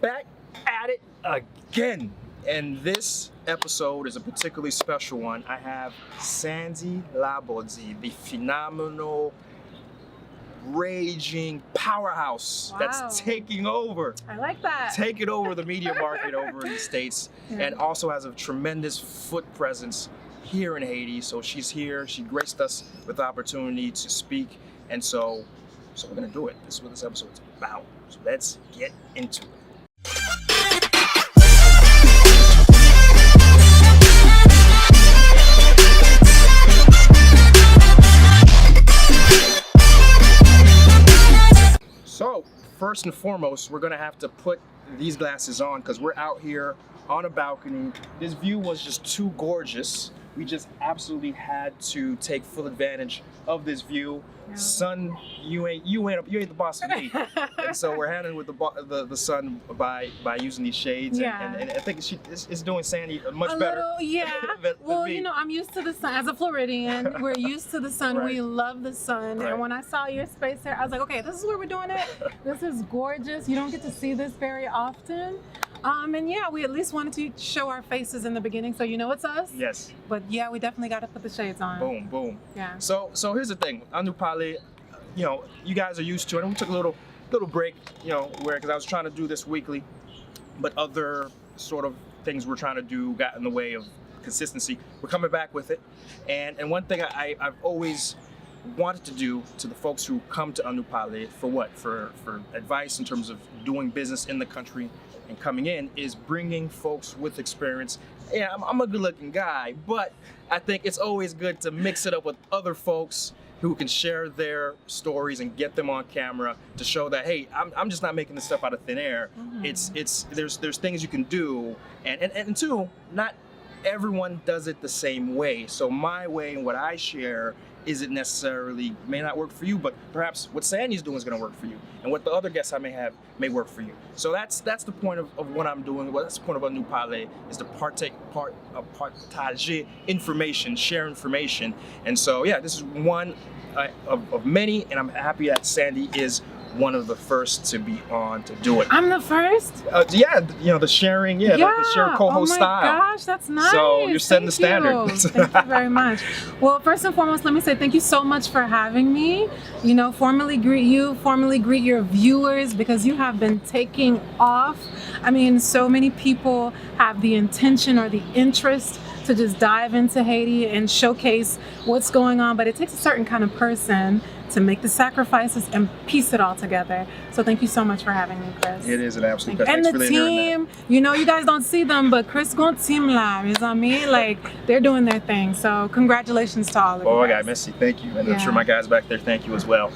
back at it again. And this episode is a particularly special one. I have Sandy Laborde, the phenomenal, raging powerhouse that's taking over. I like that. Taking over the media market over in the States, and also has a tremendous foot presence here in Haiti. So she's here. She graced us with the opportunity to speak, and so we're gonna do it. This is what this episode is about. So let's get into it. So first and foremost, we're gonna have to put these glasses on because we're out here on a balcony. This view was just too gorgeous. We just absolutely had to take full advantage of this view. Yeah. Sun, you ain't the boss of me. And so we're handling with the sun by using these shades. Yeah. And I think it's doing Sandy much better. Well, you know, I'm used to the sun. As a Floridian, we're used to the sun. Right. We love the sun. Right. And when I saw your space there, I was like, okay, this is where we're doing it. This is gorgeous. You don't get to see this very often. And yeah, we at least wanted to show our faces in the beginning so you know it's us. Yes. But yeah, we definitely got to put the shades on. Boom, boom. Yeah. So here's the thing. An Nou Pale, you know, you guys are used to it. And we took a little break, you know, because I was trying to do this weekly, but other sort of things we're trying to do got in the way of consistency. We're coming back with it. And one thing I've always wanted to do to the folks who come to An Nou Pale for advice in terms of doing business in the country and coming in is bringing folks with experience. Yeah, I'm a good-looking guy, but I think it's always good to mix it up with other folks who can share their stories and get them on camera to show that, hey, I'm just not making this stuff out of thin air. Mm-hmm. There's things you can do, and two, not everyone does it the same way. So my way and what I share isn't necessarily, may not work for you, but perhaps what Sandy's doing is going to work for you, and what the other guests I may have may work for you. So that's the point of what I'm doing. Well, that's the point of An Nou Pale, is to partage information, share information. And so yeah, this is one of many, and I'm happy that Sandy is one of the first to be on to do it. I'm the first? Yeah, you know, the sharing, like the share co-host style. Oh my gosh, that's nice. So you're setting the standard. Thank you very much. Well, first and foremost, let me say thank you so much for having me. You know, formally greet your viewers, because you have been taking off. I mean, so many people have the intention or the interest to just dive into Haiti and showcase what's going on, but it takes a certain kind of person to make the sacrifices and piece it all together. So thank you so much for having me, Chris. It is an absolute pleasure. And the team, you know, you guys don't see them, but Chris gon' team la, mes amis, like they're doing their thing. So congratulations to all of you. Oh, I got Messi, thank you. And I'm sure my guys back there, thank you as well.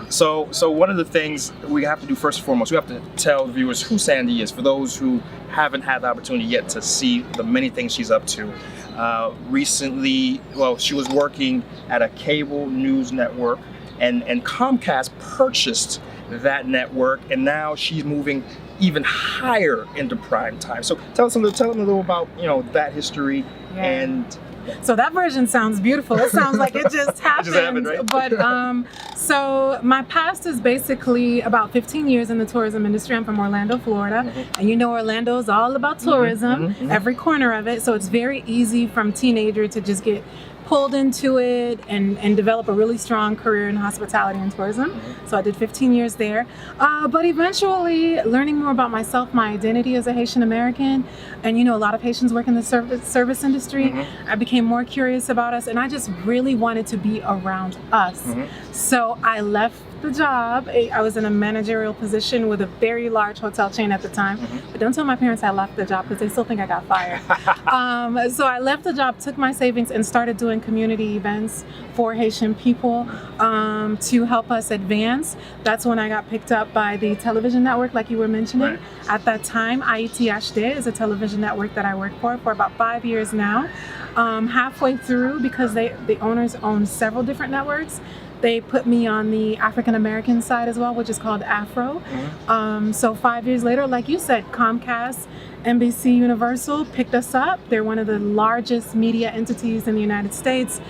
So one of the things we have to do first and foremost, we have to tell viewers who Sandy is, for those who haven't had the opportunity yet to see the many things she's up to. Recently, well, she was working at a cable news network, and Comcast purchased that network, and now she's moving even higher into prime time. So tell them a little about, you know, that history. And so that version sounds beautiful. It sounds like it just happened. It just happened, right? But so my past is basically about 15 years in the tourism industry. I'm from Orlando, Florida. Mm-hmm. And you know, Orlando is all about tourism, every corner of it. So it's very easy from teenager to just get pulled into it and develop a really strong career in hospitality and tourism. So I did 15 years there. But eventually learning more about myself, my identity as a Haitian American, and you know, a lot of Haitians work in the service industry. I became more curious about us, and I just really wanted to be around us. So I left the job. I was in a managerial position with a very large hotel chain at the time. But don't tell my parents I left the job, because they still think I got fired. So I left the job, took my savings, and started doing community events for Haitian people to help us advance. That's when I got picked up by the television network, like you were mentioning. At that time, E08 is a television network that I worked for about 5 years now. Halfway through, because the owners own several different networks, they put me on the African American side as well, which is called Afro. So 5 years later, like you said, Comcast, NBC Universal picked us up. They're one of the largest media entities in the United States.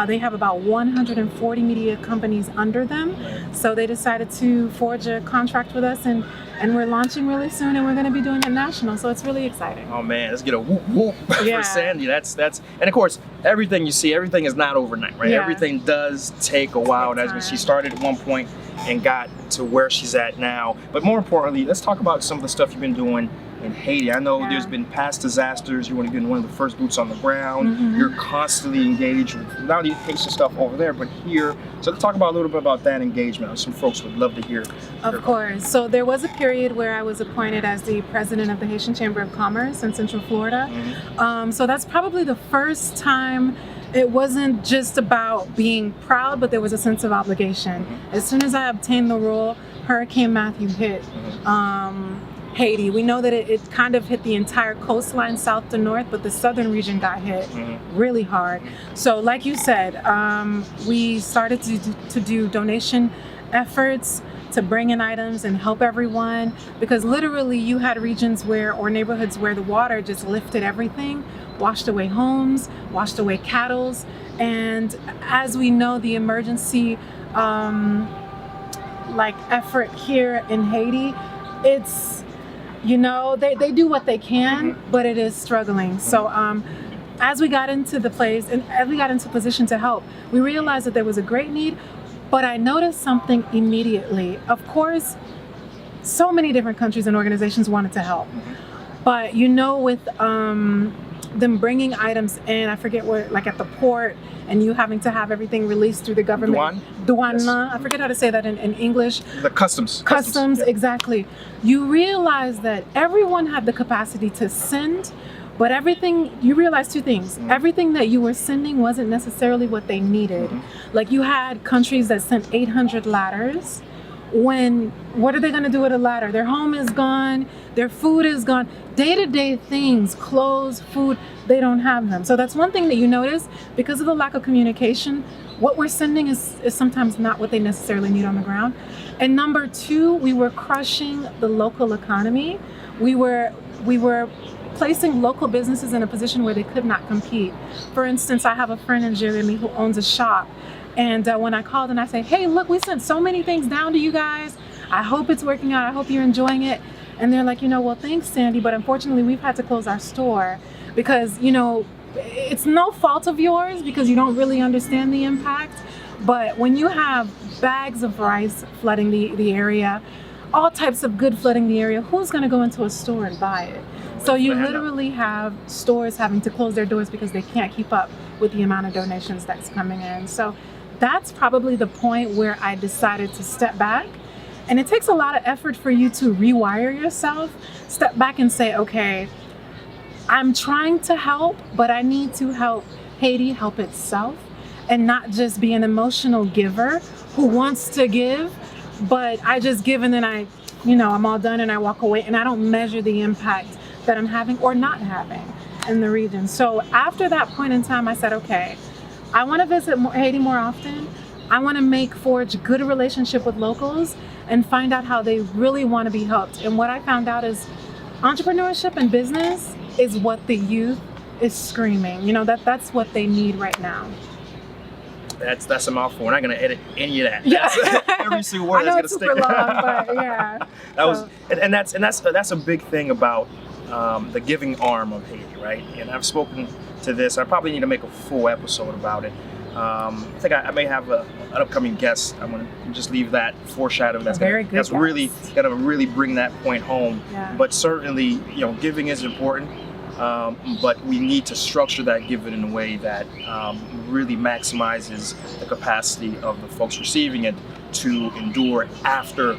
They have about 140 media companies under them. So they decided to forge a contract with us, and and we're launching really soon, and we're going to be doing it national. So it's really exciting. Oh man, let's get a whoop whoop Yeah. for Sandy. That's and of course everything you see, everything is not overnight, right? Yeah. Everything does take a while. And as she started at one point and got to where she's at now. But more importantly, let's talk about some of the stuff you've been doing in Haiti. I know there's been past disasters. You want to be one of the first boots on the ground. You're constantly engaged with not only Haitian stuff over there, but here. So let's talk about a little bit about that engagement. Some folks would love to hear. Of course. So there was a period where I was appointed as the president of the Haitian Chamber of Commerce in Central Florida. So that's probably the first time it wasn't just about being proud, but there was a sense of obligation. As soon as I obtained the role, Hurricane Matthew hit Haiti. We know that it kind of hit the entire coastline south to north, but the southern region got hit really hard. So like you said, we started to do donation efforts to bring in items and help everyone, because literally you had regions or neighborhoods where the water just lifted everything, washed away homes, washed away cattle. And as we know, the emergency effort here in Haiti, it's, they do what they can, but it is struggling. So as we got into the place and as we got into position to help, we realized that there was a great need, but I noticed something immediately. Of course, so many different countries and organizations wanted to help, but with them bringing items in, I forget where, like at the port, and you having to have everything released through the government. Douane. Yes. I forget how to say that in English. The customs. Customs, exactly. You realize that everyone had the capacity to send, but you realize two things. Everything that you were sending wasn't necessarily what they needed. Like you had countries that sent 800 ladders. What are they going to do with a ladder? Their home is gone, their food is gone. Day-to-day things, clothes, food, they don't have them. So that's one thing that you notice. Because of the lack of communication, what we're sending is sometimes not what they necessarily need on the ground. And number two, we were crushing the local economy. We were placing local businesses in a position where they could not compete. For instance, I have a friend in Jeremy who owns a shop. And when I called and I say, hey, look, we sent so many things down to you guys. I hope it's working out. I hope you're enjoying it. And they're like, well, thanks, Sandy, but unfortunately we've had to close our store because, it's no fault of yours because you don't really understand the impact. But when you have bags of rice flooding the area, all types of good flooding the area, who's going to go into a store and buy it? So you literally have stores having to close their doors because they can't keep up with the amount of donations that's coming in. So that's probably the point where I decided to step back. And it takes a lot of effort for you to rewire yourself, step back and say, okay, I'm trying to help, but I need to help Haiti help itself and not just be an emotional giver who wants to give, but I just give and then I'm all done and I walk away and I don't measure the impact that I'm having or not having in the region. So after that point in time, I said, okay, I want to visit Haiti more often. I want to forge good relationship with locals and find out how they really want to be helped. And what I found out is entrepreneurship and business is what the youth is screaming. That's what they need right now. That's a mouthful. We're not going to edit any of that. Yeah. Every single word that's going to stick. Long, but yeah. That's a big thing about the giving arm of Haiti, right? And I've spoken to this. I probably need to make a full episode about it. I think I may have an upcoming guest. I'm going to just leave that foreshadow. That's really going to really bring that point home. Yeah. But certainly, giving is important. But we need to structure that giving in a way that really maximizes the capacity of the folks receiving it to endure after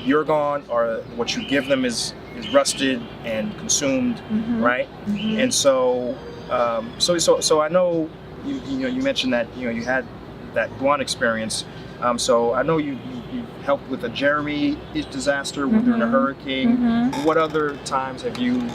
you're gone or what you give them is rusted and consumed, right? And so I know you mentioned that you had that Guan experience. So I know you helped with the Jeremy disaster during a hurricane. What other times have you?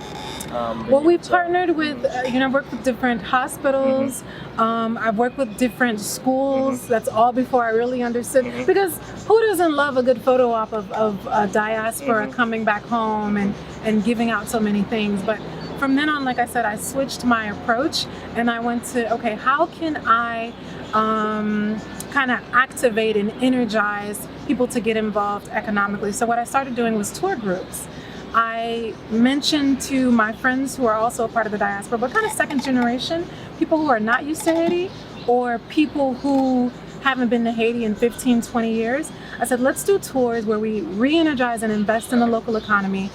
Well, we've partnered with, I've worked with different hospitals. I've worked with different schools. That's all before I really understood. Because who doesn't love a good photo op of a diaspora coming back home and giving out so many things? But from then on, like I said, I switched my approach and I went to, okay, how can I kind of activate and energize people to get involved economically. So what I started doing was tour groups. I mentioned to my friends who are also a part of the diaspora, but kind of second generation, people who are not used to Haiti or people who haven't been to Haiti in 15, 20 years. I said, let's do tours where we re-energize and invest in the local economy,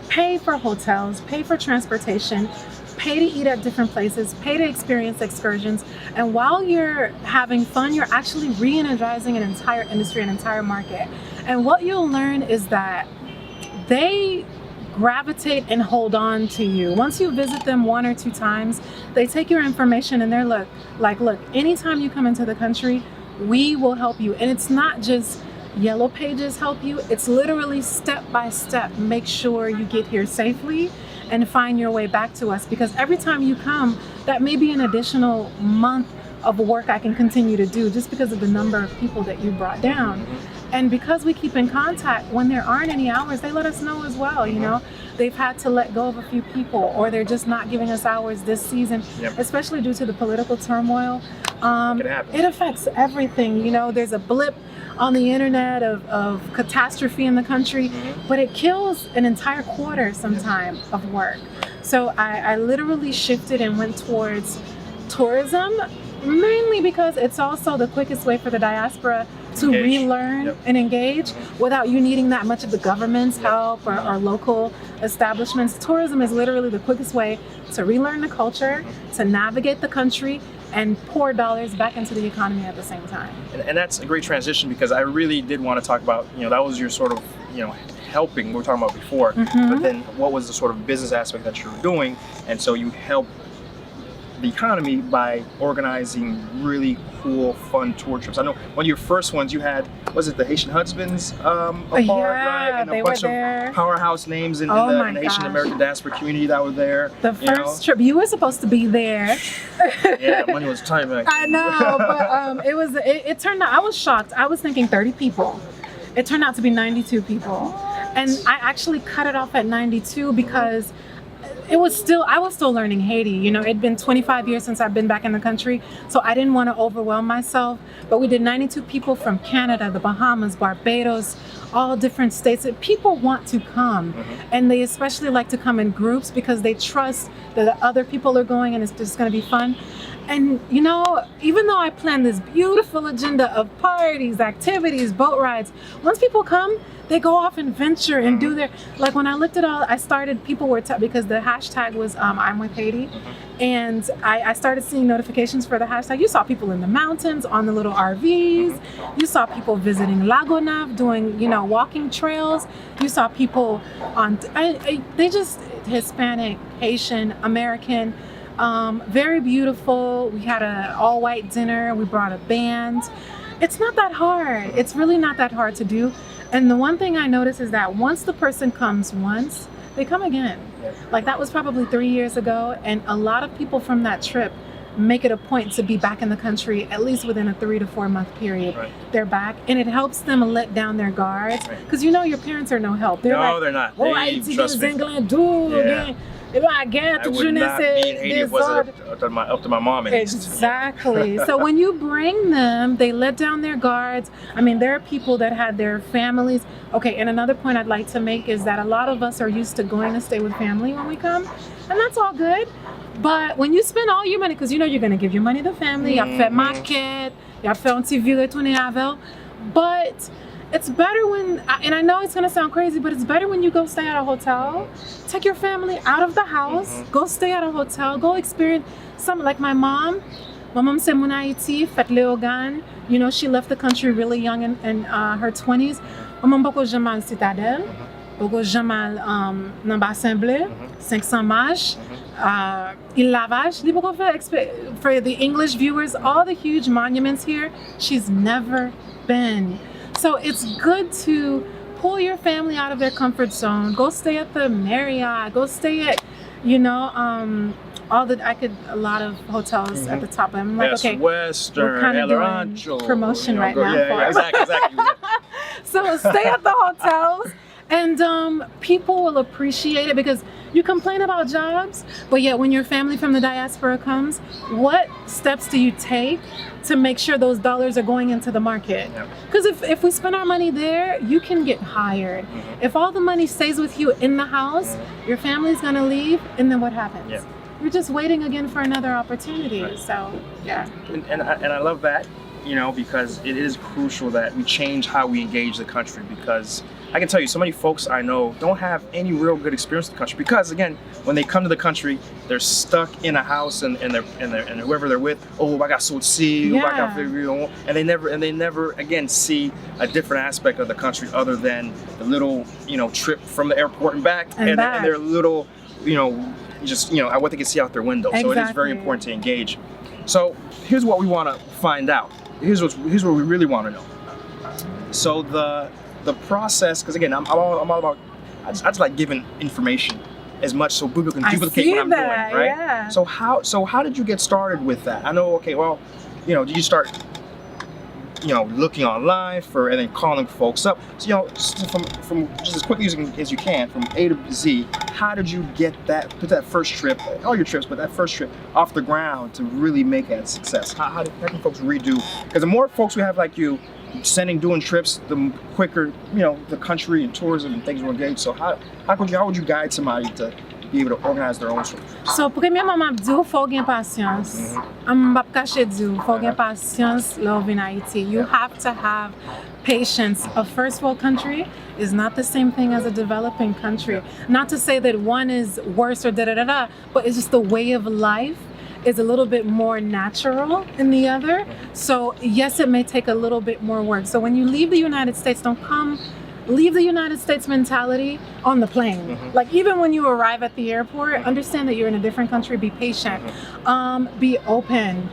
pay for hotels, pay for transportation, pay to eat at different places, pay to experience excursions. And while you're having fun, you're actually re-energizing an entire industry, an entire market. And what you'll learn is that they gravitate and hold on to you. Once you visit them 1 or 2 times, they take your information and they're look, anytime you come into the country, we will help you. And it's not just yellow pages help you, it's literally step by step. Make sure you get here safely and find your way back to us, because every time you come, that may be an additional month of work I can continue to do just because of the number of people that you brought down. And because we keep in contact, when there aren't any hours, they let us know as well. You know, they've had to let go of a few people, or they're just not giving us hours this season, especially due to the political turmoil. It affects everything. You know, there's a blip on the internet of catastrophe in the country, but it kills an entire quarter sometime of work. So I literally shifted and went towards tourism, mainly because it's also the quickest way for the diaspora to relearn and engage without you needing that much of the government's help or local establishments. Tourism is literally the quickest way to relearn the culture, to navigate the country, and pour dollars back into the economy at the same time. And that's a great transition, because I really did want to talk about, that was your sort of, helping we were talking about before, but then what was the sort of business aspect that you were doing? And so you help the economy by organizing really cool, fun tour trips. I know one of your first ones you had, was it the Haitian Husbands right? And a bunch of powerhouse names in the Haitian American diaspora community that were there. The first trip, you were supposed to be there. Yeah, money was tight. I know, but it turned out, I was shocked. I was thinking 30 people. It turned out to be 92 people. And I actually cut it off at 92 because I was still learning Haiti. It'd been 25 years since I've been back in the country, so I didn't want to overwhelm myself. But we did 92 people from Canada, the Bahamas, Barbados, all different states. People want to come, and they especially like to come in groups because they trust that the other people are going and it's just going to be fun. And even though I planned this beautiful agenda of parties, activities, boat rides, once people come, they go off and venture and do their, like when I looked at all, I started, people were, because the hashtag was I'm with Haiti. And I started seeing notifications for the hashtag. You saw people in the mountains on the little RVs. You saw people visiting Lagonav, doing, walking trails. You saw people on, they just, Hispanic, Haitian, American, very beautiful. We had an all-white dinner. We brought a band. It's not that hard. It's really not that hard to do. And the one thing I noticed is that once the person comes once, they come again. Like that was probably 3 years ago, and a lot of people from that trip make it a point to be back in the country at least within a 3 to 4 month period. They're back, and it helps them let down their guards, because your parents are no help. They're they're not. Oh, They, trust me. I would not be in Haiti if it wasn't up to my mom. Exactly. So when you bring them, they let down their guards. I mean, there are people that had their families. Okay, and another point I'd like to make is that a lot of us are used to going to stay with family when we come, and that's all good. But when you spend all your money, because you're going to give your money to family, you fait market, you fait un petit vieux retourner avec, but it's better when, and I know it's going to sound crazy, but it's better when you go stay at a hotel. Take your family out of the house, go stay at a hotel, go experience something. Like my mom c'est mon Haiti, fait Léogane. She left the country really young in her 20s. Maman beaucoup jamais Citadelle, beaucoup jamais dans Bassin Bleu, 500 Mage, Il Lavage. For the English viewers, all the huge monuments here, she's never been. So it's good to pull your family out of their comfort zone. Go stay at the Marriott. Go stay at, a lot of hotels at the top. I'm like, Best okay, Western, we're kind of doing Rancho, promotion right now. Exactly. So stay at the hotels And people will appreciate it because you complain about jobs, but yet when your family from the diaspora comes, what steps do you take to make sure those dollars are going into the market? Because if we spend our money there, you can get hired. If all the money stays with you in the house, your family's gonna leave, and then what happens? You're just waiting again for another opportunity. So yeah. And I love that, you know, because it is crucial that we change how we engage the country, because I can tell you, so many folks I know don't have any real good experience in the country because, again, when they come to the country, they're stuck in a house and whoever they're with, oh, I got so see, and they never again see a different aspect of the country other than the little, you know, trip from the airport and back, and their little, you know, just, you know, what they can see out their window. So it is very important to engage. So here's what we want to find out. Here's what we really want to know. So the process, because again, I'm all about, I just like giving information as much so people can duplicate what I'm doing, right? Yeah. So how did you get started with that? I know, okay, well, you know, did you start, you know, looking online and then calling folks up? So, you know, from just as quickly as you can, from A to Z, how did you put that first trip, all your trips, but that first trip off the ground to really make that success? How can folks redo? Because the more folks we have like you, doing trips, the quicker, you know, the country and tourism and things will engage. So how would you guide somebody to be able to organize their own trip? So premièrement, m'a dit faut gen patience. M'pa cacher dit faut gen patience love in Haiti. You have to have patience. A first world country is not the same thing as a developing country. Not to say that one is worse or but it's just the way of life is a little bit more natural in the other. So yes, it may take a little bit more work. So when you leave the United States, leave the United States mentality on the plane. Like even when you arrive at the airport, understand that you're in a different country, be patient, be open.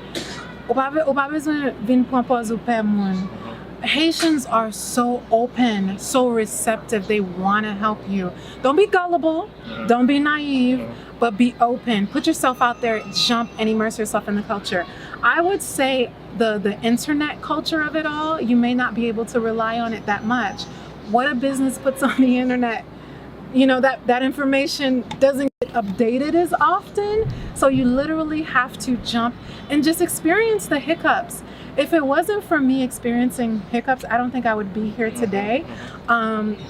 Haitians are so open, so receptive, they want to help you. Don't be gullible, don't be naive, but be open. Put yourself out there, jump and immerse yourself in the culture. I would say the internet culture of it all, you may not be able to rely on it that much. What a business puts on the internet, you know, that information doesn't get updated as often. So you literally have to jump and just experience the hiccups. If it wasn't for me experiencing hiccups, I don't think I would be here today.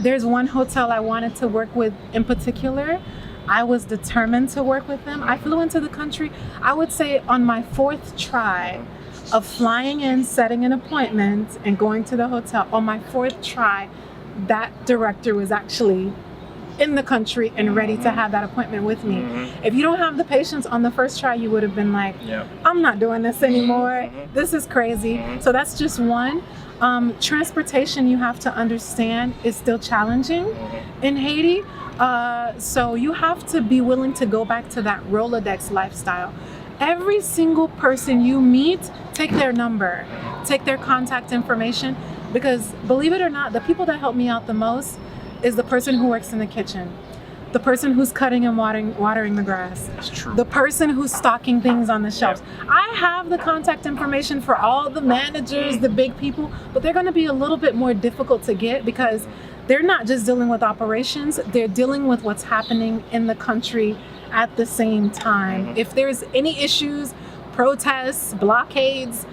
There's one hotel I wanted to work with in particular. I was determined to work with them. I flew into the country, I would say on my 4th try of flying in, setting an appointment, and going to the hotel. On my 4th try, that director was actually in the country and ready to have that appointment with me. If you don't have the patience on the first try, you would have been like, I'm not doing this anymore. This is crazy. So that's just one. Transportation, you have to understand, is still challenging in Haiti. So you have to be willing to go back to that Rolodex lifestyle. Every single person you meet, take their number, take their contact information, because believe it or not, the people that help me out the most is the person who works in the kitchen, the person who's cutting and watering the grass, That's true. the person who's stocking things on the shelves. I have the contact information for all the managers, the big people, but they're going to be a little bit more difficult to get because they're not just dealing with operations, they're dealing with what's happening in the country at the same time. If there's any issues, protests, blockades,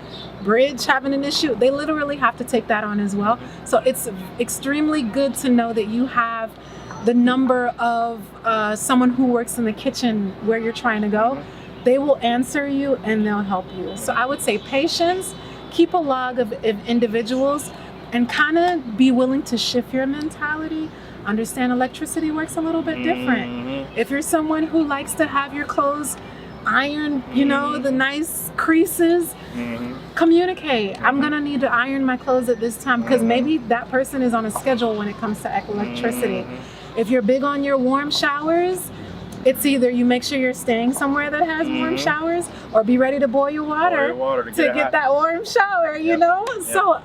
bridge having an issue, they literally have to take that on as well. So it's extremely good to know that you have the number of someone who works in the kitchen where you're trying to go. They will answer you and they'll help you. So I would say patience, keep a log of individuals, and kind of be willing to shift your mentality. Understand electricity works a little bit different. If you're someone who likes to have your clothes ironed, you know, the nice creases, communicate. I'm gonna need to iron my clothes at this time, because maybe that person is on a schedule when it comes to electricity. If you're big on your warm showers, it's either you make sure you're staying somewhere that has warm showers, or be ready to boil your water, to get that warm shower, you know? So,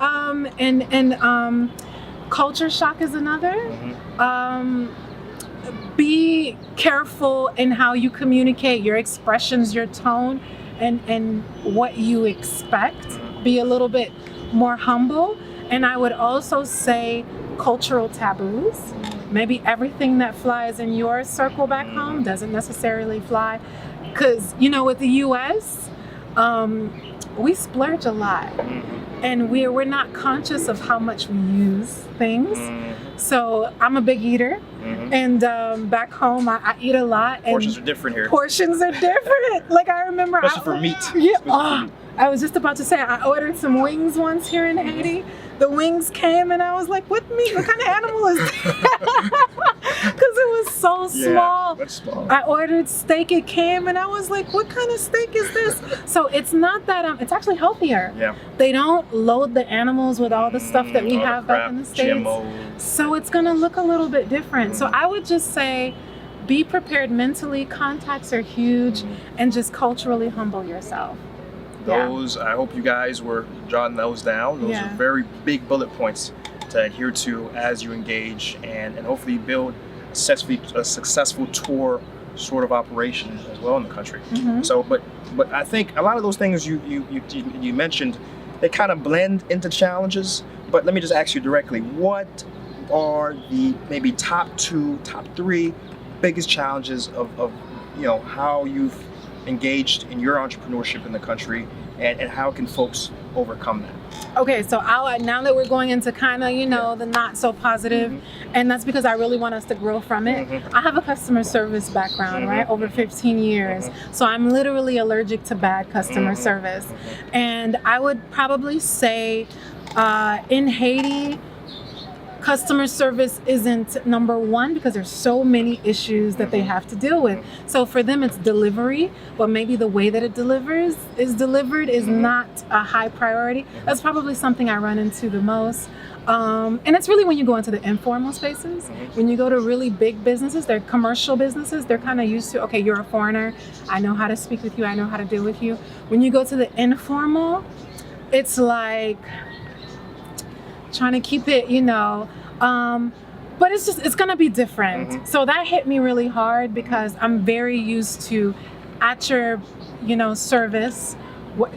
culture shock is another. Be careful in how you communicate, your expressions, your tone, and what you expect. Be a little bit more humble. And I would also say cultural taboos. maybe everything that flies in your circle back home doesn't necessarily fly. Because, you know, with the U.S., we splurge a lot. And we're not conscious of how much we use things. So I'm a big eater. And back home, I eat a lot. And portions are different here. Portions are different. Like I remember, especially for meat. Yeah. I was just about to say, I ordered some wings once here in Haiti. The wings came and I was like, what meat? What kind of animal is that? Because it was so small. That's small. I ordered steak, it came and I was like, what kind of steak is this? So it's not that, it's actually healthier. Yeah. They don't load the animals with all the stuff that we have back in the States. GMOs. So it's gonna look a little bit different. So I would just say, be prepared mentally, contacts are huge, and just culturally humble yourself. Those, I hope you guys were jotting those down. Those are very big bullet points to adhere to as you engage and hopefully build a successful tour sort of operation as well in the country. So, but I think a lot of those things you mentioned, they kind of blend into challenges. But let me just ask you directly, what are the maybe top 2, top 3 biggest challenges of you know, how you've engaged in your entrepreneurship in the country, and how can folks overcome that? Okay, so now that we're going into kind of, you know, the not so positive, and that's because I really want us to grow from it. I have a customer service background, right, over 15 years. So I'm literally allergic to bad customer service. And I would probably say in Haiti, customer service isn't number one because there's so many issues that they have to deal with. So for them, it's delivery, but maybe the way that it is delivered is not a high priority. That's probably something I run into the most. And it's really when you go into the informal spaces. When you go to really big businesses, they're commercial businesses, they're kind of used to, okay, you're a foreigner, I know how to speak with you, I know how to deal with you. When you go to the informal, it's like trying to keep it, you know, but it's gonna be different. So that hit me really hard because I'm very used to at your, you know, service,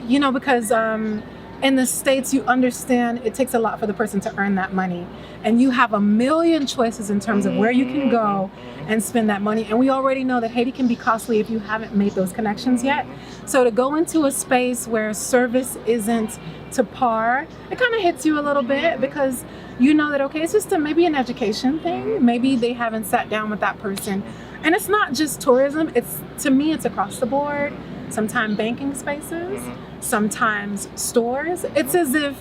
you know, because in the States, you understand it takes a lot for the person to earn that money. And you have a million choices in terms of where you can go and spend that money. And we already know that Haiti can be costly if you haven't made those connections yet. So to go into a space where service isn't to par, it kind of hits you a little bit because you know that, okay, it's just maybe an education thing. Maybe they haven't sat down with that person. And it's not just tourism, to me, it's across the board. Sometimes banking spaces, sometimes stores. It's as if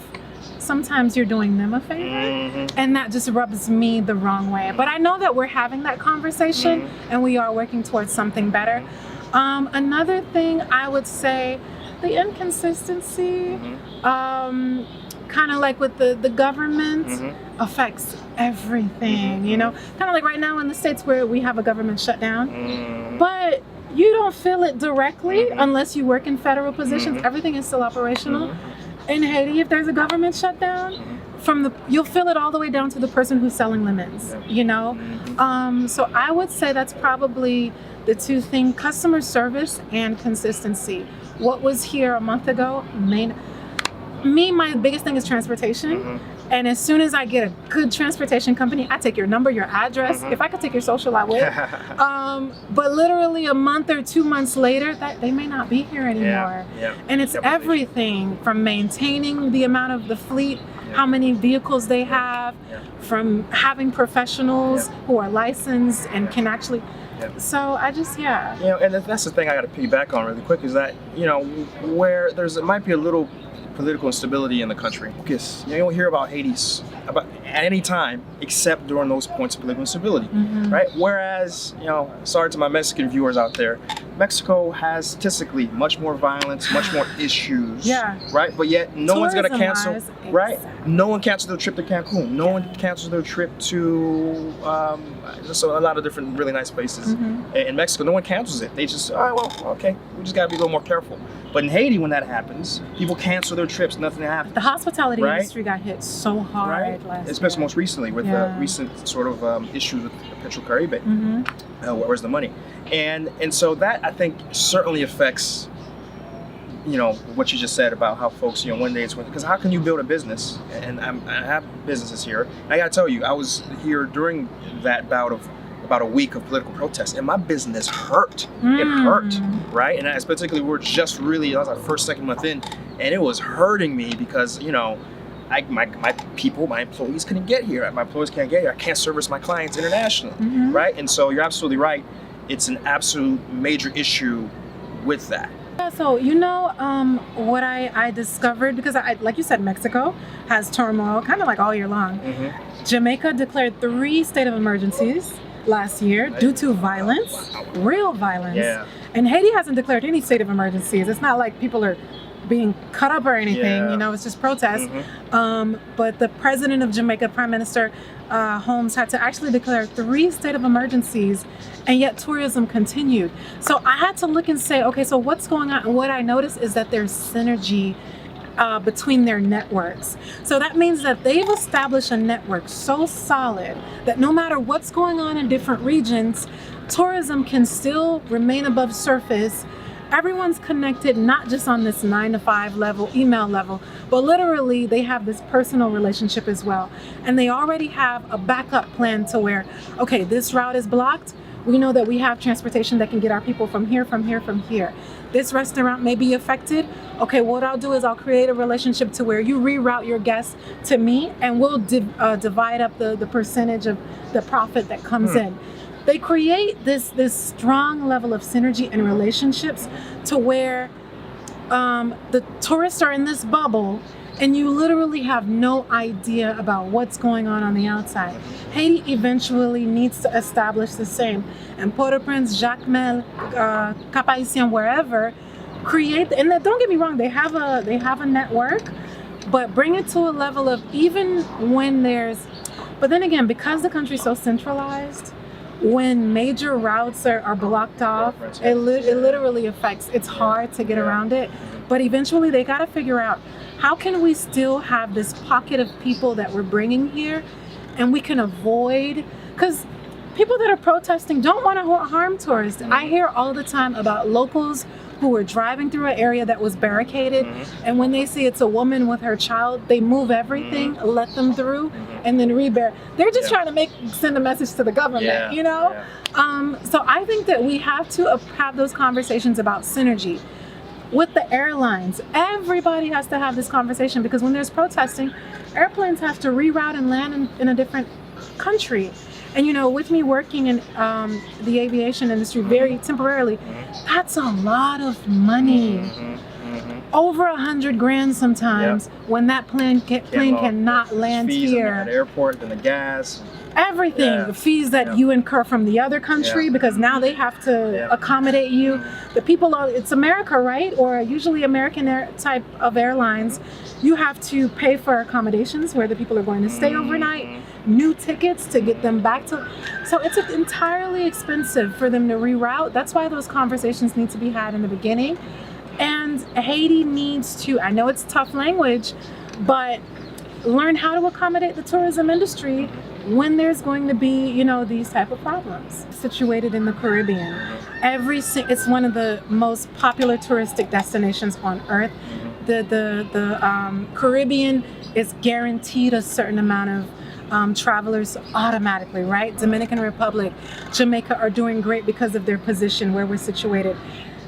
sometimes you're doing them a favor, and that just rubs me the wrong way. But I know that we're having that conversation, and we are working towards something better. Another thing I would say, the inconsistency, kind of like with the government, affects everything, you know? Kind of like right now in the States where we have a government shutdown, but you don't feel it directly unless you work in federal positions. Everything is still operational. In Haiti, if there's a government shutdown, you'll feel it all the way down to the person who's selling lemons, you know? So I would say that's probably the two things, customer service and consistency. What was here a month ago, my biggest thing is transportation. And as soon as I get a good transportation company, I take your number, your address. If I could take your social, I would. But literally a month or 2 months later, they may not be here anymore. And it's everything from maintaining the amount of the fleet, how many vehicles they have, from having professionals who are licensed and can actually. So I just, You know, and that's the thing I got to piggyback on really quick is that, you know, where it might be a little political instability in the country. Because you don't hear about Haiti's at any time except during those points of political instability, right? Whereas, you know, sorry to my Mexican viewers out there, Mexico has statistically much more violence, much more issues, right? But yet no one's gonna cancel, right? No one cancels their trip to Cancun. No one cancels their trip to so a lot of different really nice places in Mexico. No one cancels it. They just, okay, we just gotta be a little more careful. But in Haiti, when that happens, people cancel their trips, nothing happens. The hospitality industry got hit so hard last especially year. Most recently with the recent sort of issues with Petrocaribe. Where's the money? And so that, I think, certainly affects what you just said about how folks, one day it's because how can you build a business? And I have businesses here. And I gotta tell you, I was here during that bout of about a week of political protest, and my business hurt. It hurt, right? And as particularly, we're just really, that was our first, second month in, and it was hurting me because, my employees couldn't get here. My employees can't get here. I can't service my clients internationally, right? And so you're absolutely right. It's an absolute major issue with that. Yeah, so what I discovered, because like you said, Mexico has turmoil kind of like all year long. Jamaica declared 3 state of emergencies last year due to violence, real violence. Yeah. And Haiti hasn't declared any state of emergencies. It's not like people are being cut up or anything, it's just protests. But the president of Jamaica, Prime Minister Holmes, had to actually declare 3 state of emergencies, and yet tourism continued. So I had to look and say, okay, so what's going on? And what I noticed is that there's synergy between their networks. So that means that they've established a network so solid that no matter what's going on in different regions, tourism can still remain above surface. Everyone's connected, not just on this 9-to-5 level, email level, but literally they have this personal relationship as well. And they already have a backup plan to where, okay, this route is blocked. We know that we have transportation that can get our people from here, from here, from here. This restaurant may be affected. Okay, what I'll do is I'll create a relationship to where you reroute your guests to me, and we'll divide up the percentage of the profit that comes in. They create this strong level of synergy and relationships to where the tourists are in this bubble and you literally have no idea about what's going on the outside. Haiti eventually needs to establish the same. And Port-au-Prince, Jacmel, Cap-Haïtien, wherever, create, and don't get me wrong, they have a network, but bring it to a level of even when but then again, because the country's so centralized, when major routes are blocked off, it literally affects, it's hard to get around it. But eventually they gotta figure out, how can we still have this pocket of people that we're bringing here and we can avoid, because people that are protesting don't want to harm tourists. I hear all the time about locals who are driving through an area that was barricaded, and when they see it's a woman with her child, they move everything, let them through, and then they're just trying to send a message to the government, So I think that we have to have those conversations about synergy. With the airlines, everybody has to have this conversation, because when there's protesting, airplanes have to reroute and land in a different country. And with me working in the aviation industry very temporarily, that's a lot of money. Over $100,000 sometimes when that plane cannot land here. At the airport, then the gas. Everything, the fees that you incur from the other country, because now they have to accommodate you. The people it's America, right? Or usually American type of airlines, you have to pay for accommodations where the people are going to stay overnight, new tickets to get them back to. So it's entirely expensive for them to reroute. That's why those conversations need to be had in the beginning. And Haiti needs to, I know it's tough language, but learn how to accommodate the tourism industry when there's going to be, these type of problems. Situated in the Caribbean, it's one of the most popular touristic destinations on earth. The Caribbean is guaranteed a certain amount of travelers automatically, right? Dominican Republic, Jamaica are doing great because of their position where we're situated.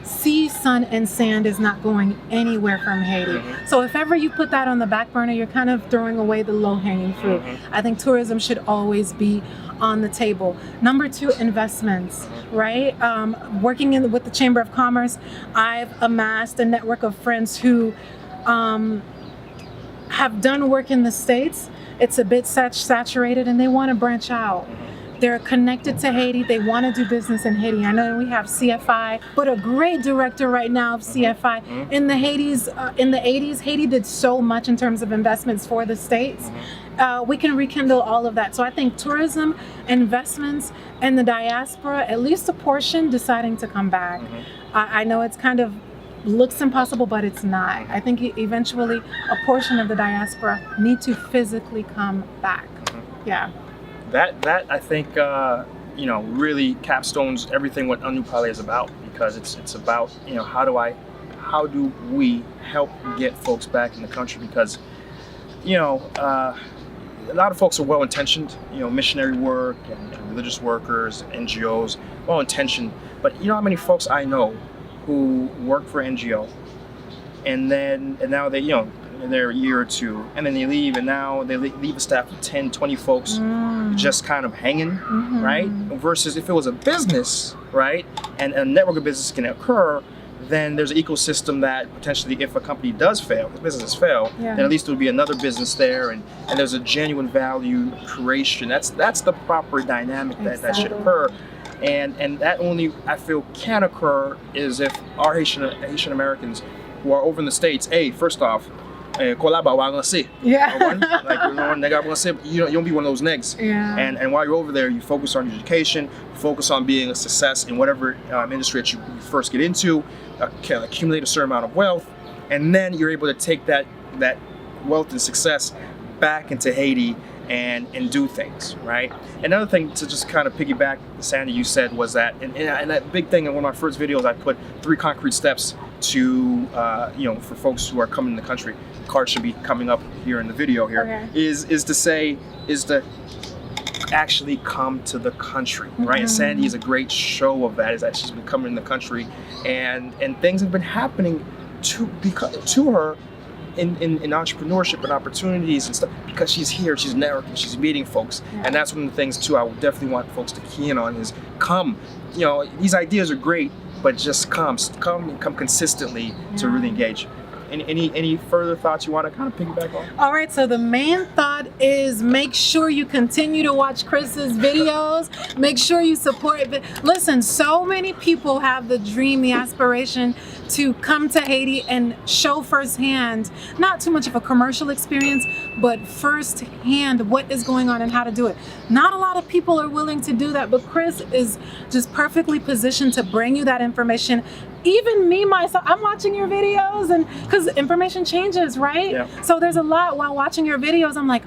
Sea, sun, and sand is not going anywhere from Haiti. So if ever you put that on the back burner, you're kind of throwing away the low-hanging fruit. I think tourism should always be on the table. Number 2, investments, right? Working with the Chamber of Commerce, I've amassed a network of friends who have done work in the States. It's a bit saturated and they want to branch out. They're connected to Haiti. They want to do business in Haiti. I know we have CFI, but a great director right now of CFI. In the 80s, Haiti did so much in terms of investments for the States. We can rekindle all of that. So I think tourism, investments, and the diaspora, at least a portion, deciding to come back. I know it's kind of looks impossible, but it's not. I think eventually a portion of the diaspora need to physically come back. Yeah. That I think really capstones everything what An Nou Pale is about, because it's about how how do we help get folks back in the country? Because, you know, a lot of folks are well-intentioned, you know, missionary work and religious workers, NGOs, well-intentioned. But you know how many folks I know who work for NGO and now they, you know, they're a year or two and then they leave, and now they leave a staff of 10, 20 folks just kind of hanging, right? Versus if it was a business, right, and a network of business can occur, then there's an ecosystem that potentially, if a company does fail, if businesses fail, then at least there would be another business there, and there's a genuine value creation. That's the proper dynamic that should occur. And that only, I feel, can occur is if our Haitian Americans who are over in the States, first off, like, you don't be one of those negs. And while you're over there, you focus on your education, focus on being a success in whatever industry that you first get into, accumulate a certain amount of wealth, and then you're able to take that wealth and success back into Haiti and do things, right? Another thing to just kind of piggyback, Sandy, you said was that, and that big thing in one of my first videos, I put 3 concrete steps to, you know, for folks who are coming in the country. The card should be coming up here in the video here. Is to actually come to the country, right? And Sandy is a great show of that. Is that she's been coming in the country, and things have been happening to her in entrepreneurship and opportunities and stuff, because she's here, she's networking, she's meeting folks. And that's one of the things too I would definitely want folks to key in on is come. You know, these ideas are great, but just come consistently to really engage. Any further thoughts you want to kind of piggyback on? All right, so the main thought is make sure you continue to watch Chris's videos. Make sure you support. Listen, so many people have the dream, the aspiration to come to Haiti and show firsthand, not too much of a commercial experience, but firsthand what is going on and how to do it. Not a lot of people are willing to do that, but Chris is just perfectly positioned to bring you that information. Even me, myself, I'm watching your videos, and because information changes, right? So there's a lot while watching your videos, I'm like,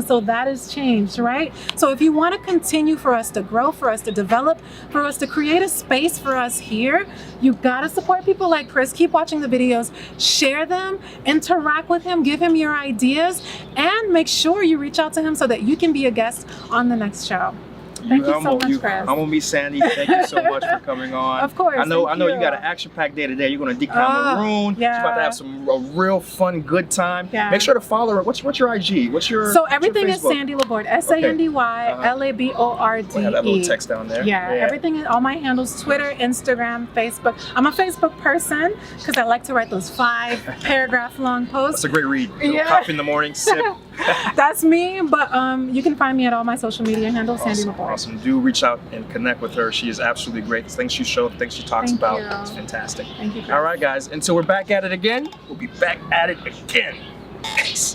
so that has changed, right? So if you want to continue for us to grow, for us to develop, for us to create a space for us here, you got to support people like Chris. Keep watching the videos, share them, interact with him, give him your ideas, and make sure you reach out to him so that you can be a guest on the next show. Thank you so much, Chris. I'm gonna meet Sandy. Thank you so much for coming on. Of course. I know you got an action-packed day today. You're gonna decom the room. She's about to have a real fun, good time. Make sure to follow her. What's your IG? So everything is Sandy Laborde. SANDY LABORDE. We'll have that little text down there. Everything. All my handles: Twitter, Instagram, Facebook. I'm a Facebook person because I like to write those 5-paragraph-long posts. That's a great read. Coffee in the morning, sip. That's me. But you can find me at all my social media handles, Sandy Laborde. Awesome. Do reach out and connect with her. She is absolutely great. The things she showed, the things she talks about, it's fantastic. Thank you, Chris. All right, guys. Until we're back at it again, we'll be back at it again. Peace.